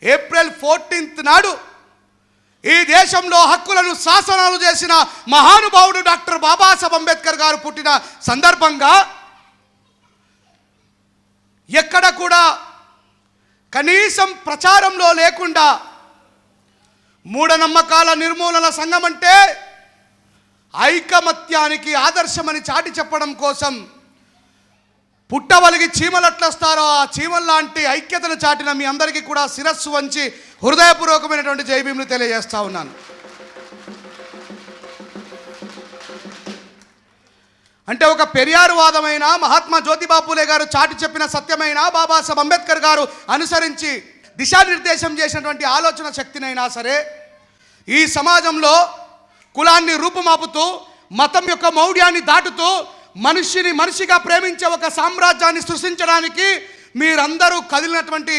April 14 నాడు ఈ దేశంలో హక్కులను శాసనాలు చేసిన మహానుభావుడు డాక్టర్ బాబాసాహెబ్ అంబేద్కర్ గారు పుట్టిన సందర్భంగా ఎక్కడ కూడా కనీసం ప్రచారంలో లేకుండా మూఢనమ్మకాల నిర్మూలన సంఘం అంటే ఐకమత్యానికి ఆదర్శమని చాటి చెప్పడం కోసం పుట్టవలిగి చీమలట్లొస్తారో ఆ చీమల్లాంటి ఐక్యతను చాటిన మీ అందరికీ కూడా శిరస్సు వంచి హృదయపూర్వకమైనటువంటి జై భీమ్ను తెలియజేస్తా ఉన్నాను. అంటే ఒక పెరియారు వాదమైన మహాత్మా జ్యోతిబా పూలే గారు చాటి చెప్పిన సత్యమైన బాబాసాహెబ్ అంబేద్కర్ గారు అనుసరించి దిశానిర్దేశం చేసినటువంటి ఆలోచన శక్తినైనా సరే ఈ సమాజంలో కులాన్ని రూపుమాపుతూ మతం యొక్క మౌఢ్యాన్ని దాటుతూ మనిషిని మనిషిగా ప్రేమించే ఒక సామ్రాజ్యాన్ని సృష్టించడానికి మీరందరూ కదిలినటువంటి